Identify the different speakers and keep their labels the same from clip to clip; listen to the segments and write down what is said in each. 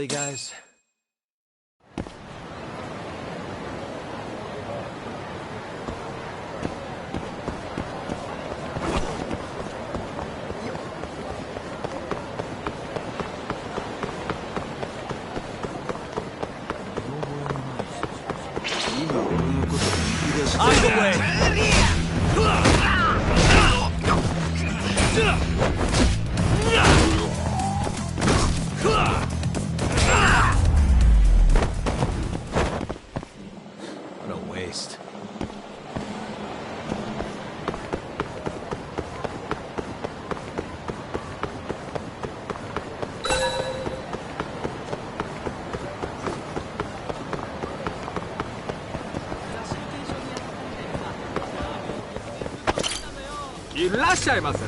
Speaker 1: Really, guys?
Speaker 2: Out of the way!
Speaker 1: What a waste.
Speaker 2: いらっしゃいませ。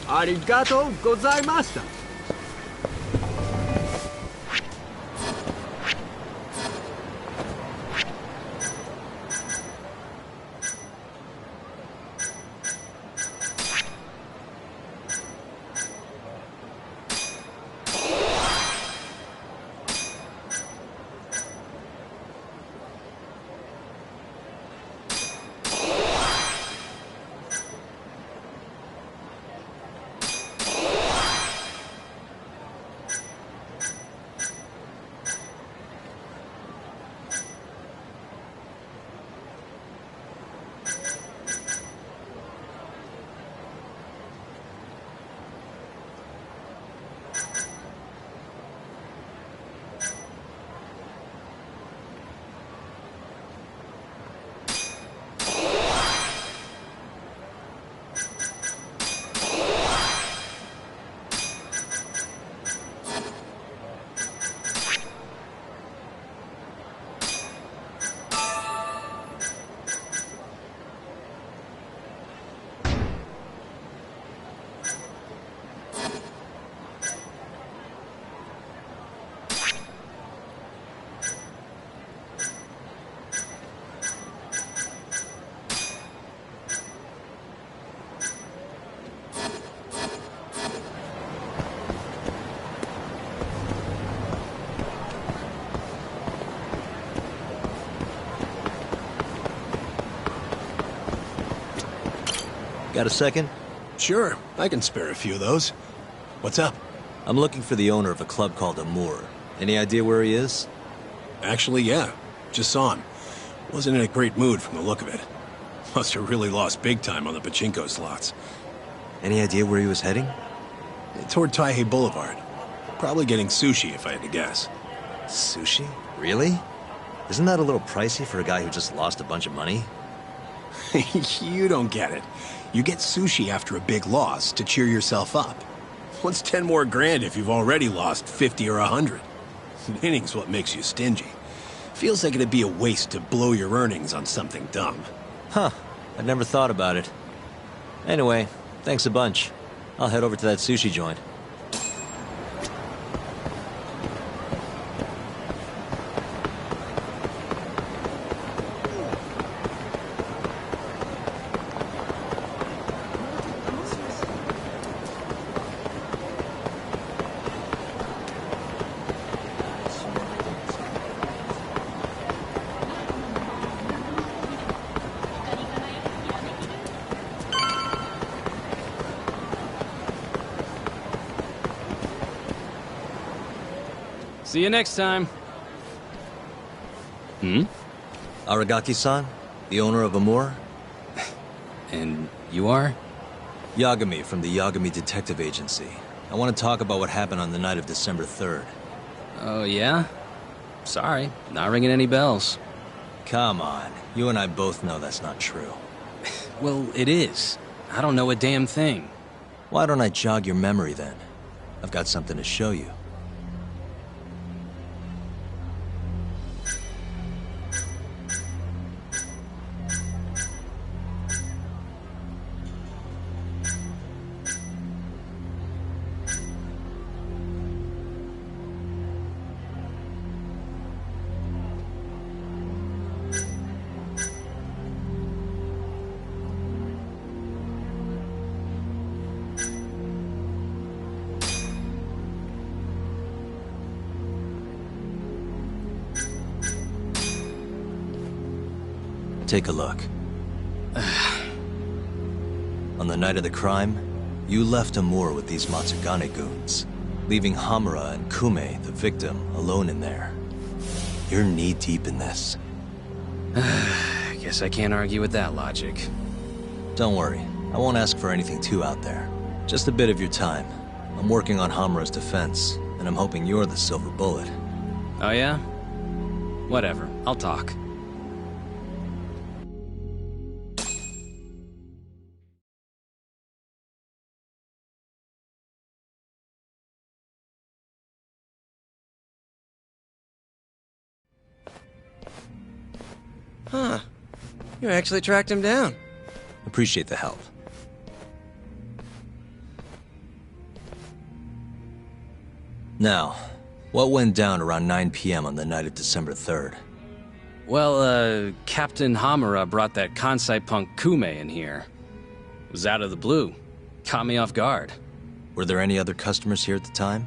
Speaker 2: ありがとうございました。
Speaker 1: Got a second?
Speaker 3: Sure, I can spare a few of those. What's up?
Speaker 1: I'm looking for the owner of a club called Amour. Any idea where he is?
Speaker 3: Actually, yeah. Just saw him. Wasn't in a great mood from the look of it. Must have really lost big time on the pachinko slots.
Speaker 1: Any idea where he was heading?
Speaker 3: Toward Taihei Boulevard. Probably getting sushi, if I had to guess.
Speaker 1: Sushi? Really? Isn't that a little pricey for a guy who just lost a bunch of money?
Speaker 3: You don't get it. You get sushi after a big loss to cheer yourself up. What's 10 more grand if you've already lost 50 or 100? Winning's what makes you stingy. Feels like it'd be a waste to blow your earnings on something dumb.
Speaker 1: Huh. I'd never thought about it. Anyway, thanks a bunch. I'll head over to that sushi joint.
Speaker 2: See you next time.
Speaker 1: Aragaki-san, the owner of Amour?
Speaker 2: And you are?
Speaker 1: Yagami from the Yagami Detective Agency. I want to talk about what happened on the night of December 3rd.
Speaker 2: Oh, yeah? Sorry, not ringing any bells.
Speaker 1: Come on, you and I both know that's not true.
Speaker 2: Well, it is. I don't know a damn thing.
Speaker 1: Why don't I jog your memory then? I've got something to show you. take a look. On the night of the crime, you left Amur with these Matsugane goons, leaving Hamura and Kume, the victim, alone in there. You're knee-deep in this.
Speaker 2: Guess I can't argue with that logic.
Speaker 1: Don't worry, I won't ask for anything too out there. Just a bit of your time. I'm working on Hamura's defense, and I'm hoping you're the silver bullet.
Speaker 2: Oh yeah? Whatever, I'll talk.
Speaker 4: Huh. You actually tracked him down.
Speaker 1: Appreciate the help. Now, what went down around 9 p.m. on the night of December 3rd?
Speaker 2: Well, Captain Hamura brought that Kansai punk Kume in here. It was out of the blue. Caught me off guard.
Speaker 1: Were there any other customers here at the time?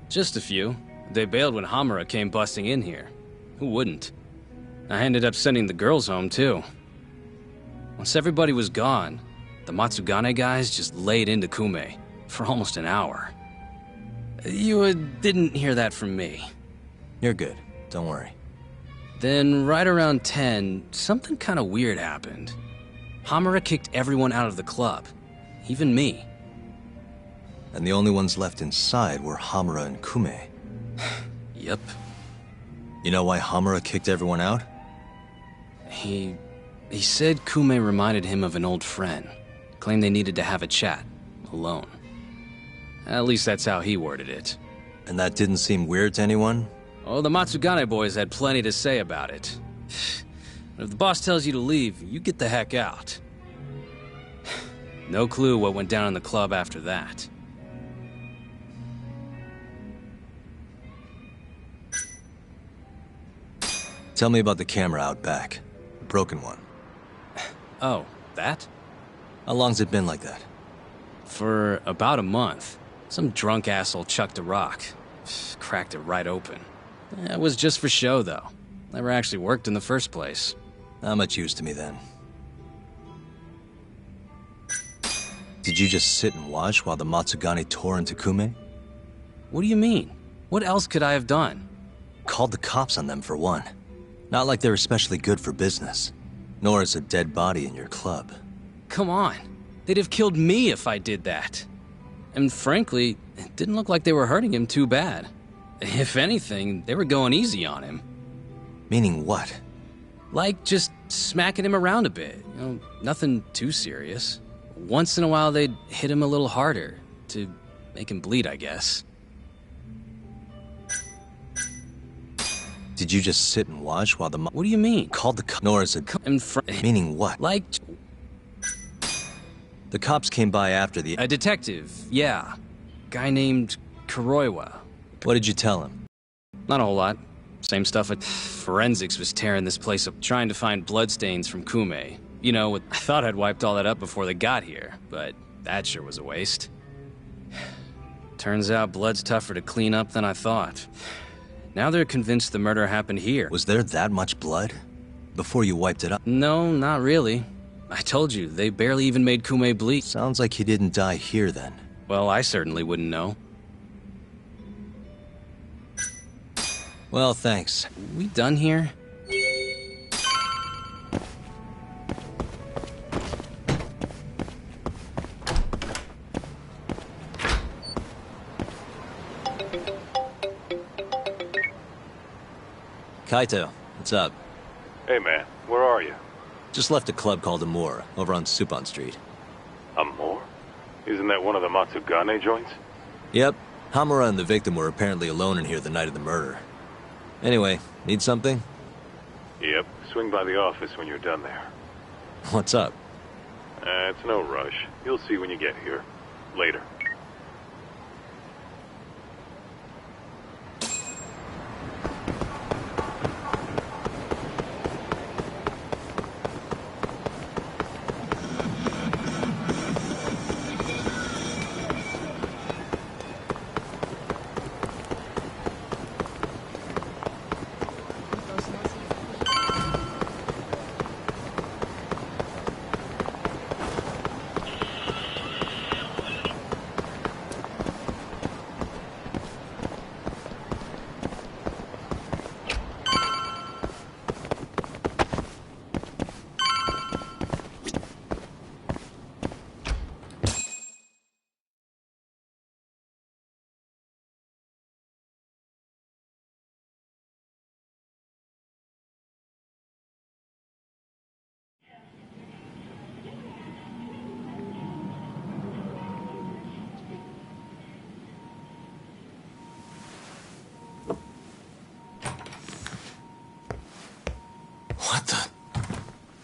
Speaker 2: Just a few. They bailed when Hamura came busting in here. Who wouldn't? I ended up sending the girls home, too. Once everybody was gone, the Matsugane guys just laid into Kume for almost an hour. You didn't hear that from me.
Speaker 1: You're good. Don't worry.
Speaker 2: Then, right around 10, something kind of weird happened. Hamura kicked everyone out of the club. Even me.
Speaker 1: And the only ones left inside were Hamura and Kume.
Speaker 2: Yep.
Speaker 1: You know why Hamura kicked everyone out?
Speaker 2: He said Kume reminded him of an old friend. Claimed they needed to have a chat. Alone. At least that's how he worded it.
Speaker 1: And that didn't seem weird to anyone?
Speaker 2: Oh, the Matsugane boys had plenty to say about it. If the boss tells you to leave, you get the heck out. No clue what went down in the club after that.
Speaker 1: Tell me about the camera out back. The broken one.
Speaker 2: Oh, that?
Speaker 1: How long's it been like that?
Speaker 2: For about a month. Some drunk asshole chucked a rock. Cracked it right open. It was just for show, though. Never actually worked in the first place.
Speaker 1: Not much use to me then. Did you just sit and watch while the Matsugane tore into Kume?
Speaker 2: What do you mean? What else could I have done?
Speaker 1: Called the cops on them for one. Not like they're especially good for business. Nor is a dead body in your club.
Speaker 2: Come on. They'd have killed me if I did that. And frankly, it didn't look like they were hurting him too bad. If anything, they were going easy on him.
Speaker 1: Meaning what?
Speaker 2: Like just smacking him around a bit. You know, nothing too serious. Once in a while, they'd hit him a little harder to make him bleed, I guess.
Speaker 1: Did you just sit and watch while the
Speaker 2: What do you mean?
Speaker 1: Called the cops? Nor is it meaning what?
Speaker 2: Like
Speaker 1: the cops came by after the...
Speaker 2: a detective, yeah. Guy named Kuroiwa.
Speaker 1: What did you tell him?
Speaker 2: Not a whole lot. Same stuff at forensics was tearing this place up, trying to find bloodstains from Kume. You know, I thought I'd wiped all that up before they got here, but that sure was a waste. Turns out blood's tougher to clean up than I thought. Now they're convinced the murder happened here.
Speaker 1: Was there that much blood? Before you wiped it up?
Speaker 2: No, not really. I told you, they barely even made Kume bleed.
Speaker 1: Sounds like he didn't die here then.
Speaker 2: Well, I certainly wouldn't know.
Speaker 1: Well, thanks.
Speaker 2: We done here?
Speaker 1: Kaito, what's up?
Speaker 5: Hey man, where are you?
Speaker 1: Just left a club called Amur, over on Supon Street.
Speaker 5: Amor? Isn't that one of the Matsugane joints?
Speaker 1: Yep. Hamura and the victim were apparently alone in here the night of the murder. Anyway, need something?
Speaker 5: Yep, swing by the office when you're done there.
Speaker 1: What's up?
Speaker 5: It's no rush. You'll see when you get here. Later.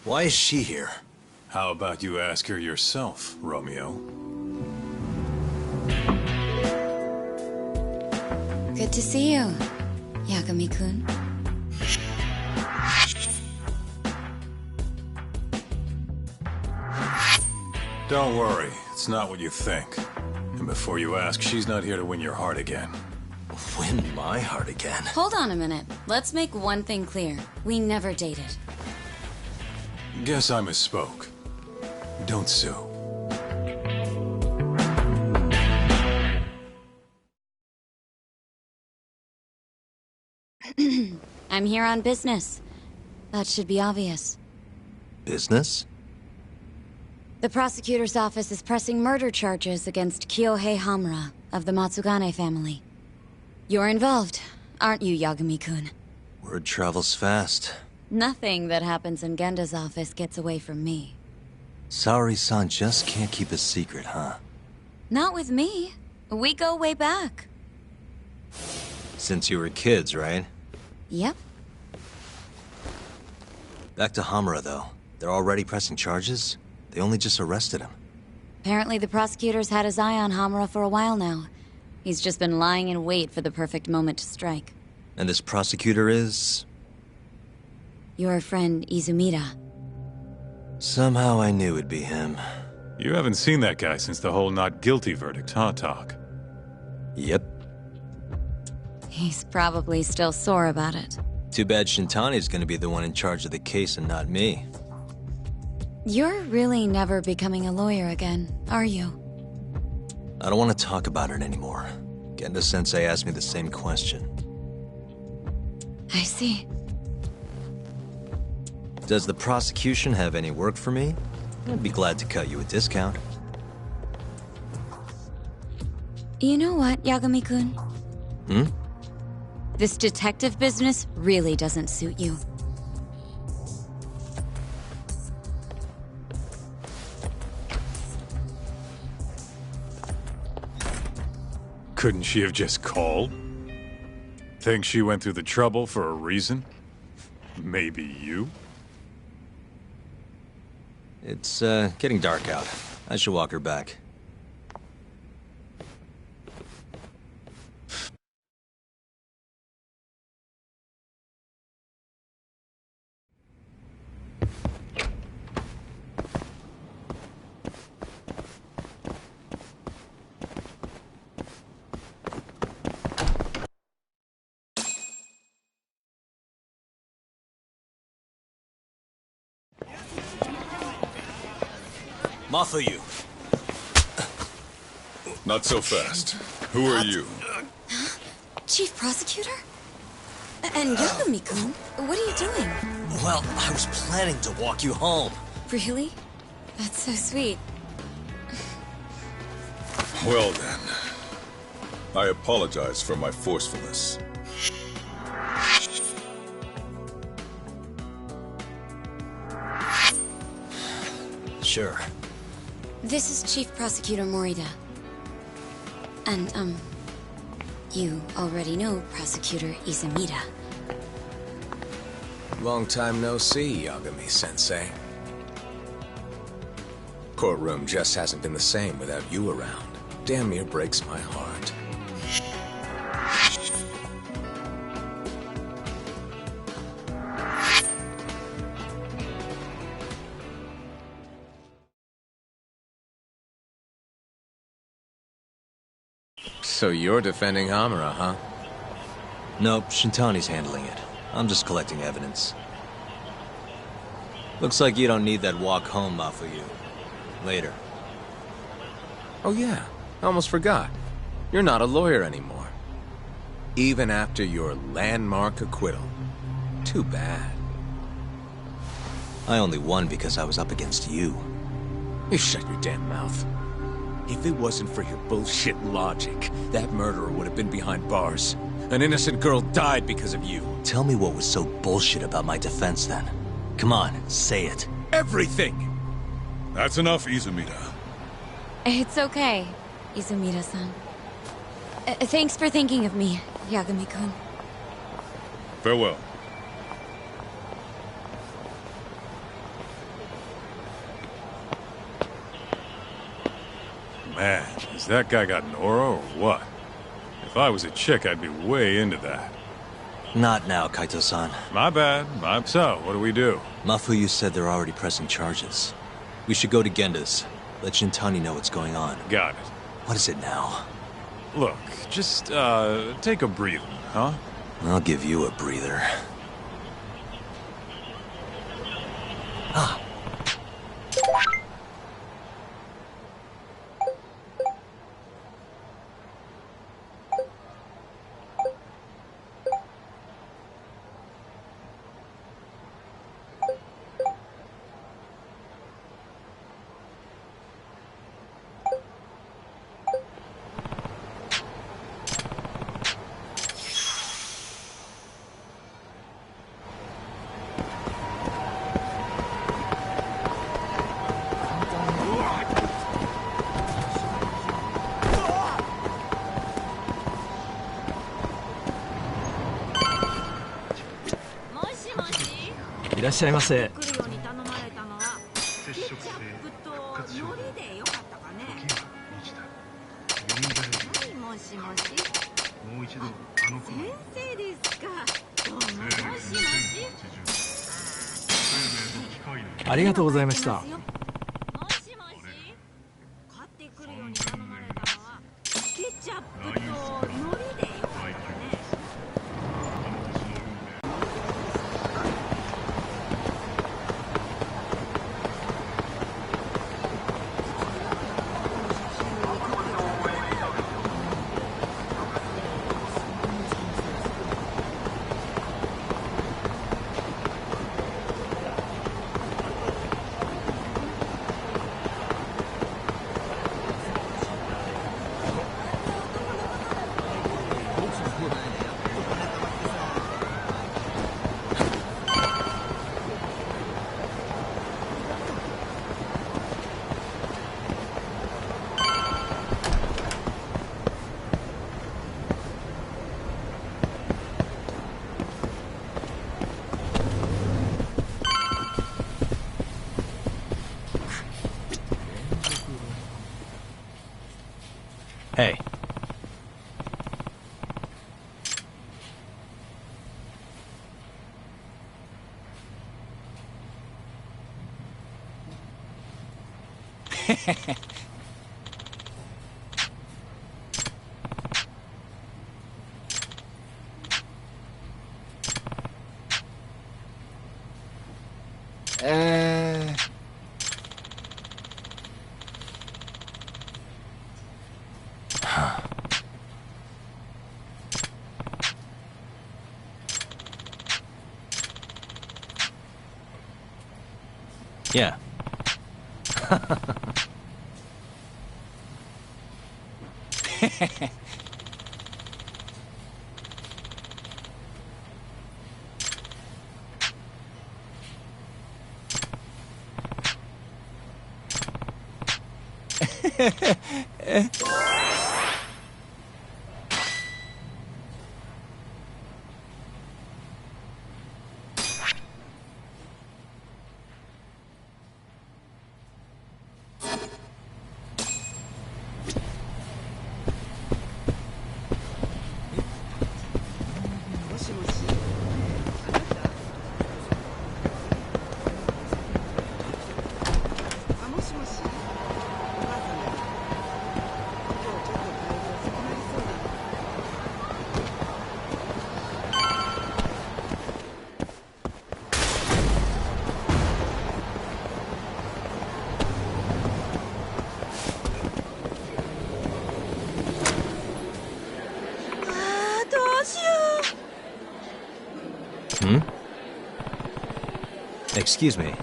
Speaker 1: Why is she here?
Speaker 6: How about you ask her yourself, Romeo?
Speaker 7: Good to see you, Yagami-kun.
Speaker 6: Don't worry, it's not what you think. And before you ask, she's not here to win your heart again.
Speaker 1: Win my heart again?
Speaker 7: Hold on a minute. Let's make one thing clear. We never dated.
Speaker 6: Guess I misspoke. Don't sue.
Speaker 7: I'm here on business. That should be obvious.
Speaker 1: Business?
Speaker 7: The prosecutor's office is pressing murder charges against Kyohei Hamura of the Matsugane family. You're involved, aren't you, Yagami-kun?
Speaker 1: Word travels fast.
Speaker 7: Nothing that happens in Genda's office gets away from me.
Speaker 1: Saori-san just can't keep a secret, huh?
Speaker 7: Not with me. We go way back.
Speaker 1: Since you were kids, right?
Speaker 7: Yep.
Speaker 1: Back to Hamura, though. They're already pressing charges? They only just arrested him.
Speaker 7: Apparently the prosecutor's had his eye on Hamura for a while now. He's just been lying in wait for the perfect moment to strike.
Speaker 1: And this prosecutor is...
Speaker 7: Your friend Izumida.
Speaker 1: Somehow I knew it'd be him.
Speaker 6: You haven't seen that guy since the whole not guilty verdict, huh, Talk?
Speaker 1: Yep.
Speaker 7: He's probably still sore about it.
Speaker 1: Too bad Shintani's gonna be the one in charge of the case and not me.
Speaker 7: You're really never becoming a lawyer again, are you?
Speaker 1: I don't want to talk about it anymore. Genda-sensei asked me the same question.
Speaker 7: I see.
Speaker 1: Does the prosecution have any work for me? I'd be glad to cut you a discount.
Speaker 7: You know what, Yagami-kun?
Speaker 1: Hmm?
Speaker 7: This detective business really doesn't suit you.
Speaker 6: Couldn't she have just called? Think she went through the trouble for a reason? Maybe you?
Speaker 1: It's, getting dark out. I should walk her back. Mafuyu.
Speaker 8: Not so fast. Who are you?
Speaker 7: Chief Prosecutor? And Yagami-kun, what are you doing?
Speaker 1: Well, I was planning to walk you home.
Speaker 7: Really? That's so sweet.
Speaker 8: Well then. I apologize for my forcefulness.
Speaker 1: Sure.
Speaker 7: This is Chief Prosecutor Morida. And, you already know Prosecutor Izumida.
Speaker 3: Long time no see, Yagami-sensei. Courtroom just hasn't been the same without you around. Damn near breaks my heart. So you're defending Hamura, huh?
Speaker 1: Nope, Shintani's handling it. I'm just collecting evidence. Looks like you don't need that walk home, Mafuyu. Later.
Speaker 3: Oh yeah, I almost forgot. You're not a lawyer anymore. Even after your landmark acquittal. Too bad.
Speaker 1: I only won because I was up against you.
Speaker 3: You shut your damn mouth. If it wasn't for your bullshit logic, that murderer would have been behind bars. An innocent girl died because of you.
Speaker 1: Tell me what was so bullshit about my defense then. Come on, say it.
Speaker 3: Everything!
Speaker 8: That's enough, Izumida.
Speaker 7: It's okay, Izumida-san. Thanks for thinking of me, Yagami-kun.
Speaker 8: Farewell.
Speaker 6: Man, has that guy got an aura or what? If I was a chick, I'd be way into that.
Speaker 1: Not now, Kaito-san.
Speaker 6: My bad. So, what do we do?
Speaker 1: Mafuyu said they're already pressing charges. We should go to Genda's. Let Shintani know what's going on.
Speaker 6: Got it.
Speaker 1: What is it now?
Speaker 6: Look, just, take a breather, huh?
Speaker 1: I'll give you a breather. Ah.
Speaker 9: いらっしゃいませ。ありがとうございました。
Speaker 1: Hey. Yeah. Excuse me.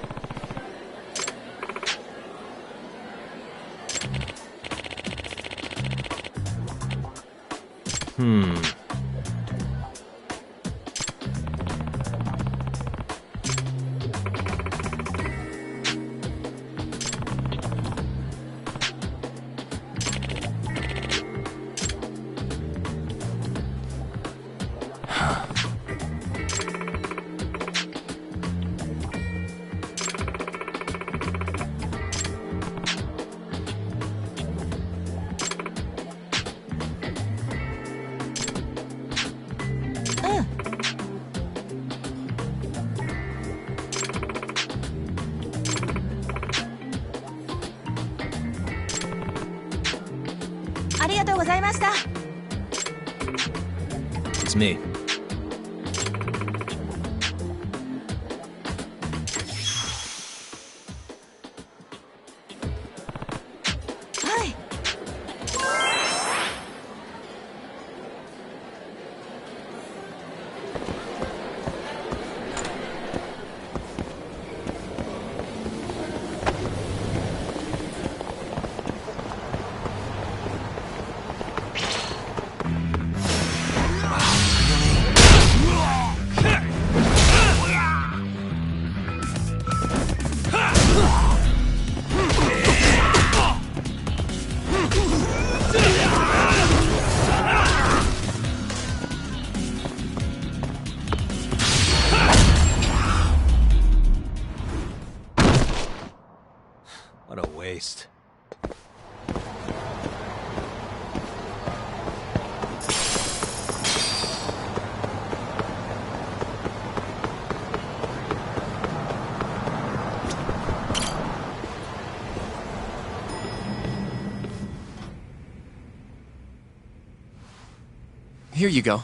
Speaker 10: ありがとうございました。
Speaker 1: It's me. What a waste.
Speaker 4: Here you go.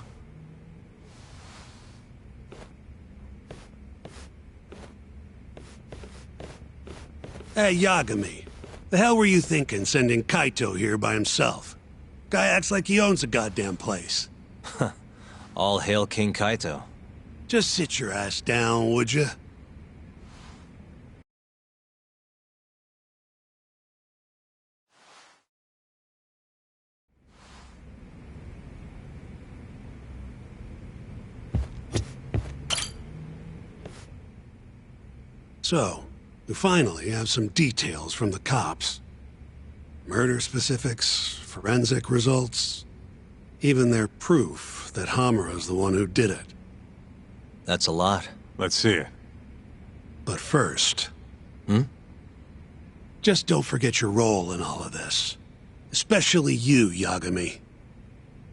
Speaker 11: Hey, Yagami. The hell were you thinking sending Kaito here by himself? Guy acts like he owns the goddamn place.
Speaker 1: All hail King Kaito.
Speaker 11: Just sit your ass down, would you? So, we finally have some details from the cops. Murder specifics, forensic results, even their proof that Hamura's the one who did it.
Speaker 1: That's a lot.
Speaker 6: Let's see it.
Speaker 11: But first... Just don't forget your role in all of this. Especially you, Yagami.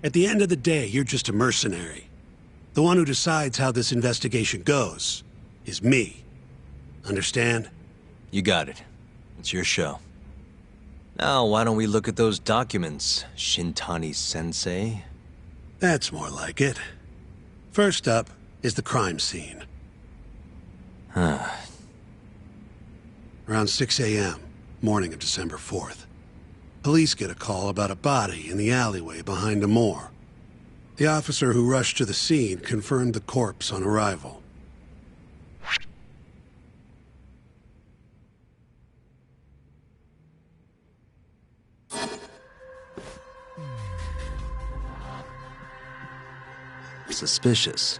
Speaker 11: At the end of the day, you're just a mercenary. The one who decides how this investigation goes is me. Understand?
Speaker 1: You got it. It's your show. Now, why don't we look at those documents, Shintani-sensei?
Speaker 11: That's more like it. First up is the crime scene. Around 6 a.m., morning of December 4th. Police get a call about a body in the alleyway behind a moor. The officer who rushed to the scene confirmed the corpse on arrival.
Speaker 1: Suspicious.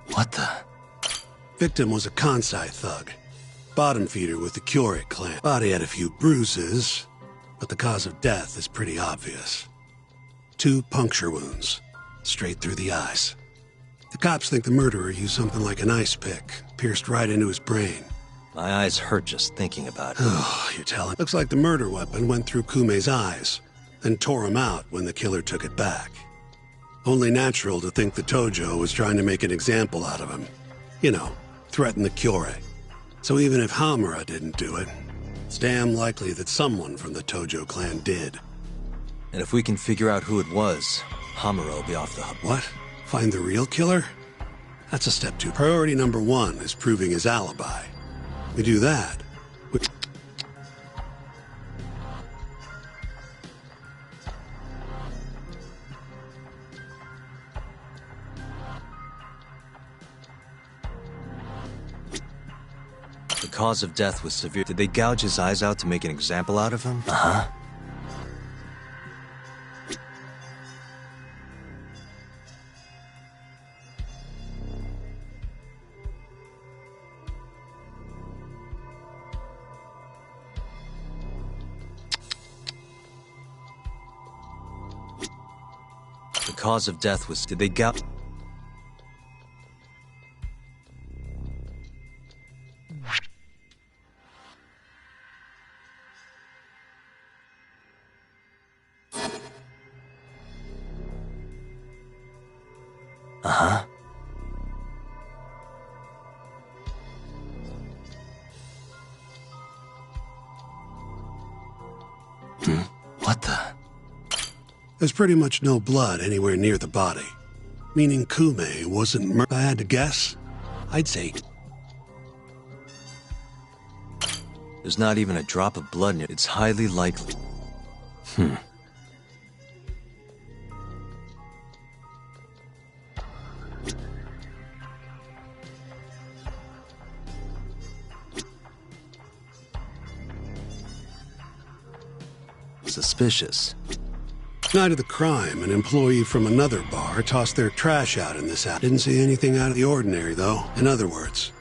Speaker 1: What the?
Speaker 11: Victim was a Kansai thug. Bottom feeder with the Kyorei clan. Body had a few bruises, but the cause of death is pretty obvious. 2 puncture wounds, straight through the eyes. The cops think the murderer used something like an ice pick, pierced right into his brain.
Speaker 1: My eyes hurt just thinking about it.
Speaker 11: Oh, you're telling. Looks like the murder weapon went through Kumei's eyes, then tore him out when the killer took it back. Only natural to think the Tojo was trying to make an example out of him. You know, threaten the Kyorei. So even if Hamura didn't do it, it's damn likely that someone from the Tojo clan did.
Speaker 1: And if we can figure out who it was, Hamura will be off the hook.
Speaker 11: What? Find the real killer? That's a step 2. Priority number 1 is proving his alibi. We do that.
Speaker 1: The cause of death was severe. Did they gouge his eyes out to make an example out of him? Uh-huh. The cause of death was... Did they gouge... Uh-huh. What the?
Speaker 11: There's pretty much no blood anywhere near the body, meaning Kume wasn't If I had to guess, I'd say
Speaker 1: There's not even a drop of blood in it. It's highly likely. Suspicious.
Speaker 11: Night of the crime, an employee from another bar tossed their trash out in this alley. Didn't see anything out of the ordinary, though. In other words,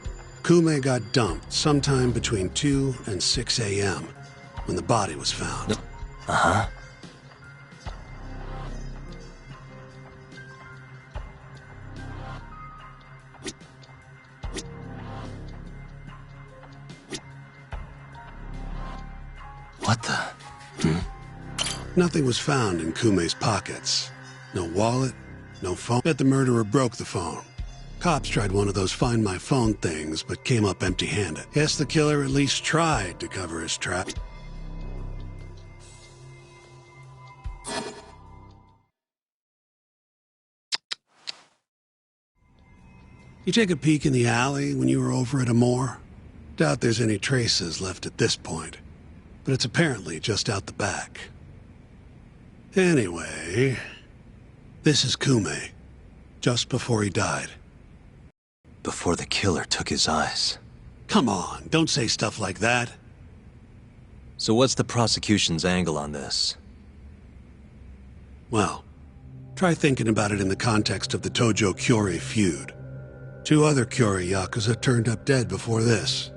Speaker 11: Kume got dumped sometime between 2 and 6 a.m. when the body was found.
Speaker 1: Uh-huh. What the?
Speaker 11: Nothing was found in Kume's pockets. No wallet, no phone. Bet the murderer broke the phone. Cops tried one of those Find My Phone things, but came up empty-handed. Guess the killer at least tried to cover his tracks. You take a peek in the alley when you were over at Amore? Doubt there's any traces left at this point, but it's apparently just out the back. Anyway, this is Kume, just before he died.
Speaker 1: Before the killer took his eyes.
Speaker 11: Come on, don't say stuff like that.
Speaker 1: So what's the prosecution's angle on this?
Speaker 11: Well, try thinking about it in the context of the Tojo-Kyorei feud. 2 other Kyorei Yakuza turned up dead before this,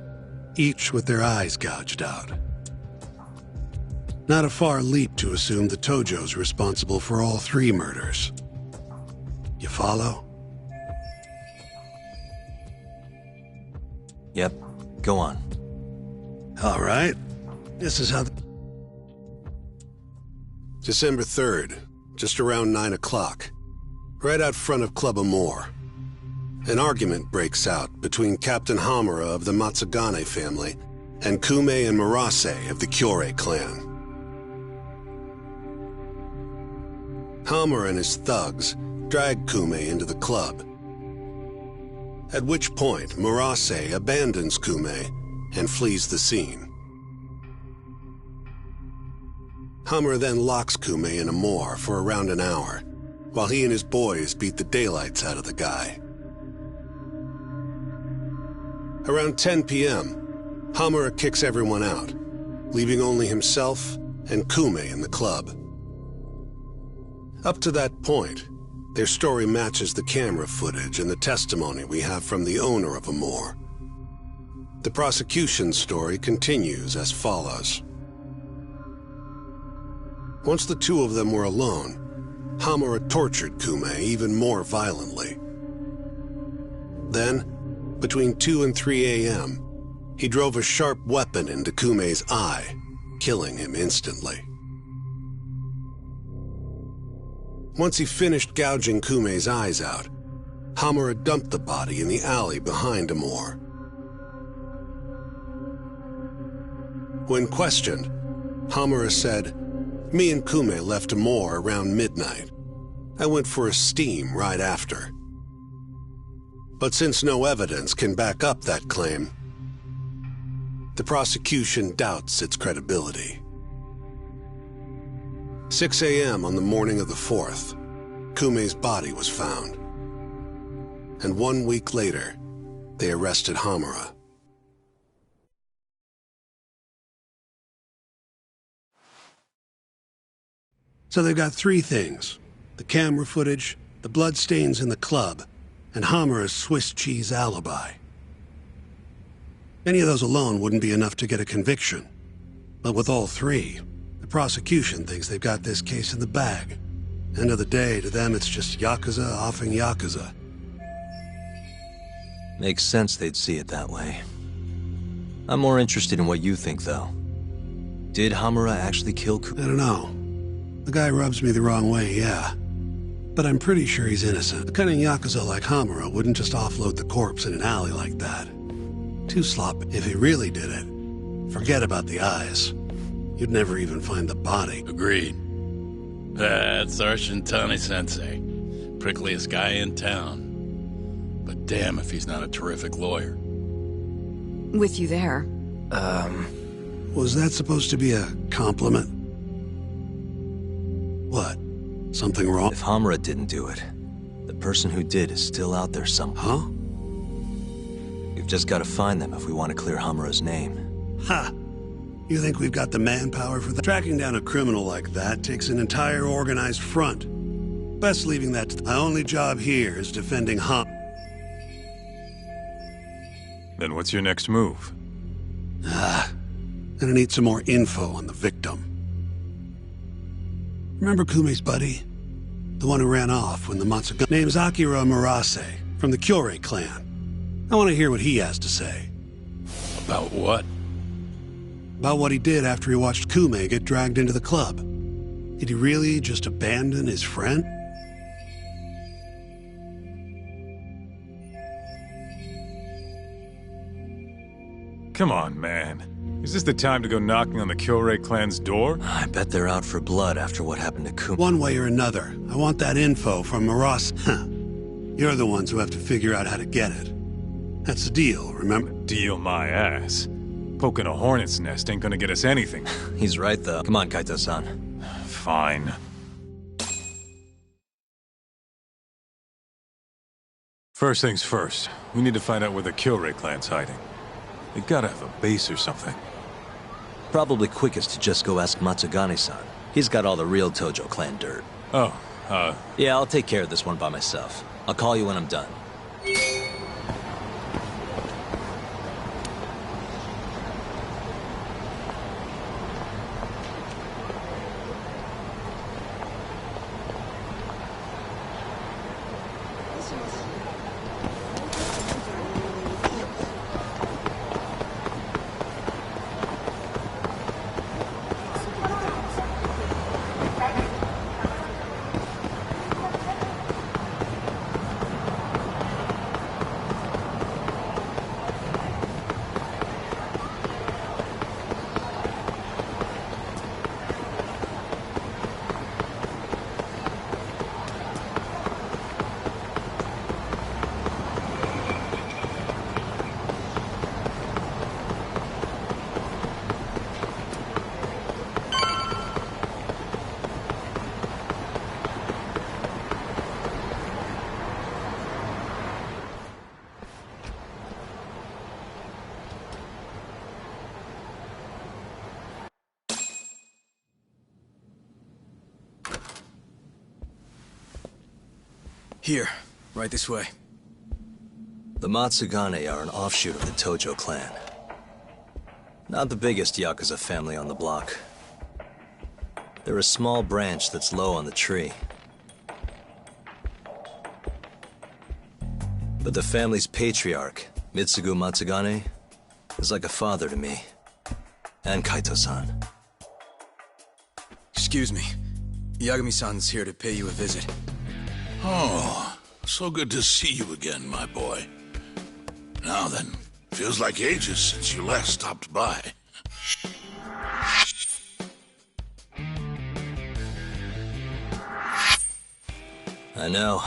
Speaker 11: each with their eyes gouged out. Not a far leap to assume the Tojo's responsible for all 3 murders. You follow?
Speaker 1: Yep, go on.
Speaker 11: All right. This is how... December 3rd, just around 9 o'clock, right out front of Club Amore. An argument breaks out between Captain Hamura of the Matsugane family and Kume and Murase of the Kyorei clan. Hamura and his thugs drag Kume into the club, at which point Murase abandons Kume and flees the scene. Hamura then locks Kume in Amore for around an hour, while he and his boys beat the daylights out of the guy. Around 10 p.m., Hamura kicks everyone out, leaving only himself and Kume in the club. Up to that point, their story matches the camera footage and the testimony we have from the owner of Amore. The prosecution's story continues as follows. Once the 2 of them were alone, Hamura tortured Kume even more violently. Then, between 2 and 3 a.m., he drove a sharp weapon into Kume's eye, killing him instantly. Once he finished gouging Kume's eyes out, Hamura dumped the body in the alley behind Amore. When questioned, Hamura said, "Me and Kume left Amore around midnight. I went for a steam right after." But since no evidence can back up that claim, the prosecution doubts its credibility. 6 a.m. on the morning of the 4th, Kume's body was found. And 1 week later, they arrested Hamura. So they've got 3 things: the camera footage, the bloodstains in the club, and Hamura's Swiss cheese alibi. Any of those alone wouldn't be enough to get a conviction. But with all 3, the prosecution thinks they've got this case in the bag. End of the day, to them it's just Yakuza offing Yakuza.
Speaker 1: Makes sense they'd see it that way. I'm more interested in what you think, though. Did Hamura actually kill Kume?
Speaker 11: I don't know. The guy rubs me the wrong way, yeah. But I'm pretty sure he's innocent. A cunning Yakuza like Hamura wouldn't just offload the corpse in an alley like that. Too sloppy. If he really did it, forget about the eyes. you'd never even find the body.
Speaker 10: Agreed. That's our Shintani-sensei. Prickliest guy in town. But damn if he's not a terrific lawyer.
Speaker 12: With you there.
Speaker 11: Was that supposed to be a compliment? What? Something wrong?
Speaker 1: If Hamura didn't do it, the person who did is still out there somewhere.
Speaker 11: Huh?
Speaker 1: We've just got to find them if we want to clear Hamura's name.
Speaker 11: Ha! You think we've got the manpower for that? Tracking down a criminal like that takes an entire organized front. Best leaving that to... My only job here is defending
Speaker 6: Then what's your next move?
Speaker 11: Gonna need some more info on the victim. Remember Kume's buddy? The one who ran off when the Matsugane... Name's Akira Murase, from the Kyorei clan. I want to hear what he has to say.
Speaker 10: About what?
Speaker 11: About what he did after he watched Kume get dragged into the club. Did he really just abandon his friend?
Speaker 6: Come on, man. Is this the time to go knocking on the Kyorei clan's door?
Speaker 1: I bet they're out for blood after what happened to Kume.
Speaker 11: One way or another, I want that info from Murase. You're the ones who have to figure out how to get it. That's the deal, remember?
Speaker 6: Deal my ass. Poking a hornet's nest ain't gonna get us anything.
Speaker 1: He's right, though. Come on, Kaito-san.
Speaker 6: Fine. First things first, we need to find out where the Kyorei clan's hiding. They gotta have a base or something.
Speaker 1: Probably quickest to just go ask Matsugane-san. He's got all the real Tojo clan dirt.
Speaker 6: Oh,
Speaker 1: Yeah, I'll take care of this one by myself. I'll call you when I'm done.
Speaker 13: Here, right this way.
Speaker 1: The Matsugane are an offshoot of the Tojo clan. Not the biggest Yakuza family on the block. They're a small branch that's low on the tree. But the family's patriarch, Mitsugu Matsugane, is like a father to me. And Kaito-san.
Speaker 13: Excuse me. Yagami-san's here to pay you a visit.
Speaker 14: Oh, so good to see you again, my boy. Now then, feels like ages since you last stopped by.
Speaker 1: I know.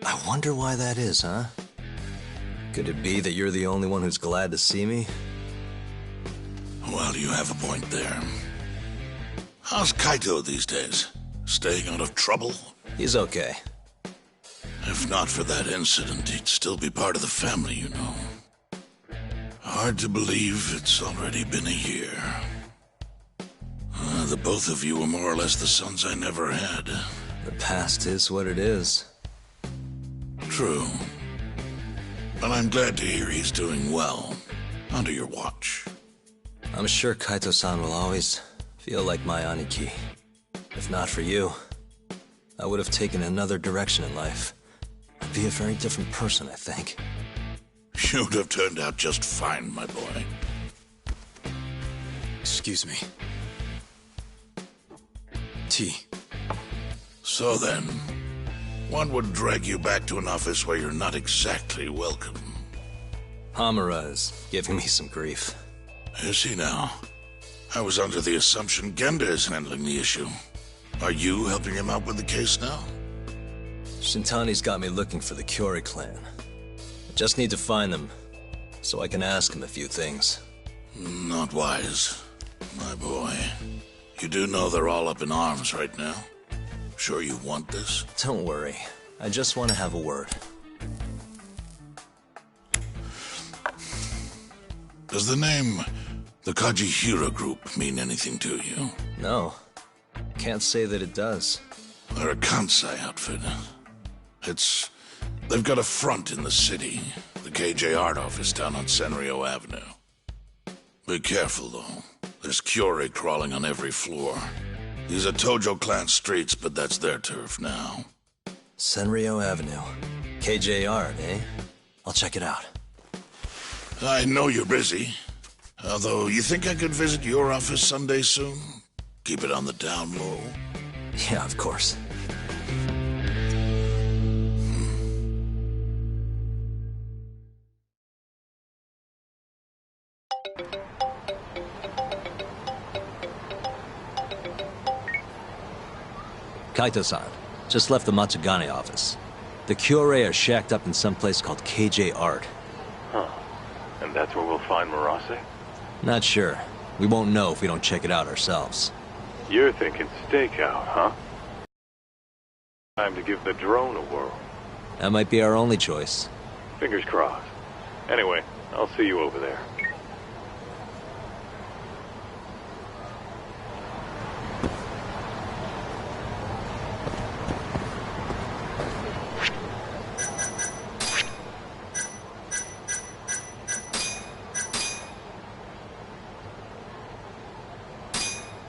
Speaker 1: I wonder why that is, huh? Could it be that you're the only one who's glad to see me?
Speaker 14: Well, you have a point there. How's Kaito these days? Staying out of trouble?
Speaker 1: He's okay.
Speaker 14: If not for that incident, he'd still be part of the family, you know. Hard to believe it's already been a year. The both of you were more or less the sons I never had.
Speaker 1: The past is what it is.
Speaker 14: True. But I'm glad to hear he's doing well, under your watch.
Speaker 1: I'm sure Kaito-san will always feel like my Aniki. If not for you, I would have taken another direction in life. I'd be a very different person, I think.
Speaker 14: You'd have turned out just fine, my boy.
Speaker 13: Excuse me. Tea.
Speaker 14: So then, one would drag you back to an office where you're not exactly welcome.
Speaker 1: Hamura is giving me some grief.
Speaker 14: Is he now? I was under the assumption Genda is handling the issue. Are you helping him out with the case now?
Speaker 1: Shintani's got me looking for the Curie clan. I just need to find them, so I can ask him a few things.
Speaker 14: Not wise, my boy. You do know they're all up in arms right now? Sure you want this?
Speaker 1: Don't worry. I just want to have a word.
Speaker 14: Does the name the Kajihira Group mean anything to you?
Speaker 1: No. Can't say that it does.
Speaker 14: They're a Kansai outfit. They've got a front in the city. The KJ Art office down on Senryo Avenue. Be careful, though. There's Curie crawling on every floor. These are Tojo clan streets, but that's their turf now.
Speaker 1: Senryo Avenue. KJ Art, eh? I'll check it out.
Speaker 14: I know you're busy. Although, you think I could visit your office Sunday soon? Keep it on the down low?
Speaker 1: Yeah, of course. Kaito-san, just left the Matsugane office. The Curie are shacked up in some place called KJ Art.
Speaker 5: Huh. And that's where we'll find Murase?
Speaker 1: Not sure. We won't know if we don't check it out ourselves.
Speaker 5: You're thinking stakeout, huh? Time to give the drone a whirl.
Speaker 1: That might be our only choice.
Speaker 5: Fingers crossed. Anyway, I'll see you over there.